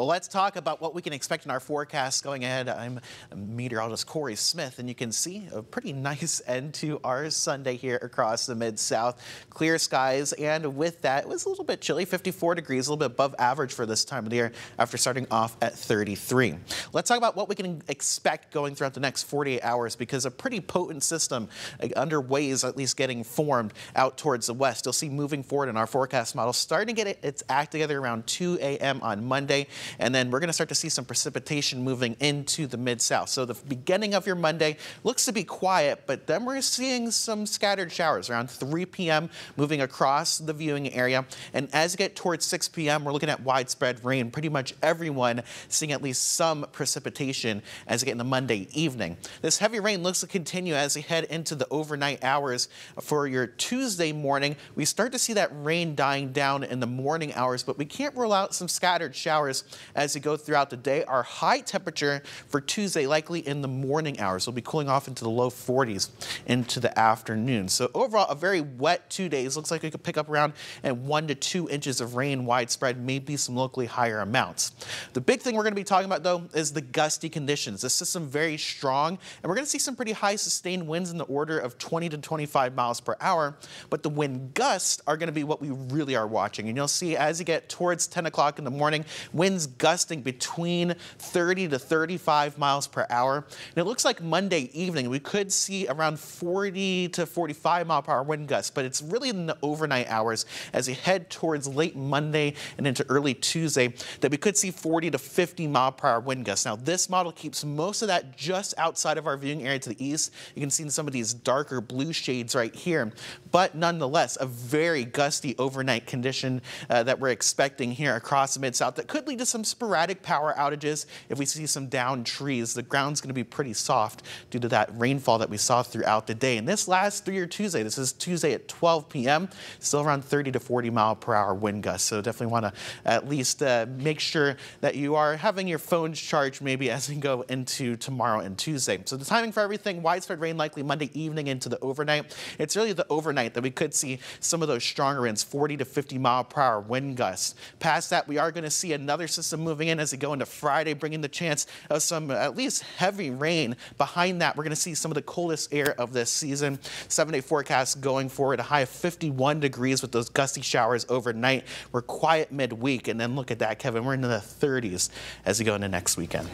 Well, let's talk about what we can expect in our forecast going ahead. I'm meteorologist Corey Smith, and you can see a pretty nice end to our Sunday here across the Mid-South. Clear skies, and with that, it was a little bit chilly, 54 degrees, a little bit above average for this time of the year after starting off at 33. Let's talk about what we can expect going throughout the next 48 hours, because a pretty potent system underway is at least getting formed out towards the west. You'll see moving forward in our forecast model, starting to get its act together around 2 a.m. on Monday. And then we're going to start to see some precipitation moving into the Mid-South. So the beginning of your Monday looks to be quiet, but then we're seeing some scattered showers around 3 p.m. moving across the viewing area. And as you get towards 6 p.m., we're looking at widespread rain. Pretty much everyone seeing at least some precipitation as you get into Monday evening. This heavy rain looks to continue as we head into the overnight hours. For your Tuesday morning, we start to see that rain dying down in the morning hours, but we can't rule out some scattered showers as you go throughout the day. Our high temperature for Tuesday likely in the morning hours. We'll be cooling off into the low 40s into the afternoon. So overall, a very wet 2 days. Looks like we could pick up around 1 to 2 inches of rain widespread, maybe some locally higher amounts. The big thing we're going to be talking about, though, is the gusty conditions. This system very strong, and we're going to see some pretty high sustained winds in the order of 20 to 25 miles per hour. But the wind gusts are going to be what we really are watching. And you'll see as you get towards 10 o'clock in the morning, winds gusting between 30 to 35 miles per hour. And it looks like Monday evening, we could see around 40 to 45 mile per hour wind gusts, but it's really in the overnight hours as you head towards late Monday and into early Tuesday that we could see 40 to 50 mile per hour wind gusts. Now, this model keeps most of that just outside of our viewing area to the east. You can see some of these darker blue shades right here, but nonetheless, a very gusty overnight condition that we're expecting here across the Mid-South that could lead to some sporadic power outages if we see some downed trees. The ground's going to be pretty soft due to that rainfall that we saw throughout the day. And this last through your Tuesday, this is Tuesday at 12 p.m., still around 30 to 40 mile per hour wind gusts. So definitely want to at least make sure that you are having your phones charged maybe as we go into tomorrow and Tuesday. So the timing for everything, widespread rain likely Monday evening into the overnight. It's really the overnight that we could see some of those stronger winds, 40 to 50 mile per hour wind gusts. Past that, we are going to see another system moving in as we go into Friday, bringing the chance of some at least heavy rain. Behind that, we're going to see some of the coldest air of this season. 7-day forecast going forward, a high of 51 degrees with those gusty showers overnight. We're quiet midweek, and then look at that, Kevin, we're into the 30s as we go into next weekend.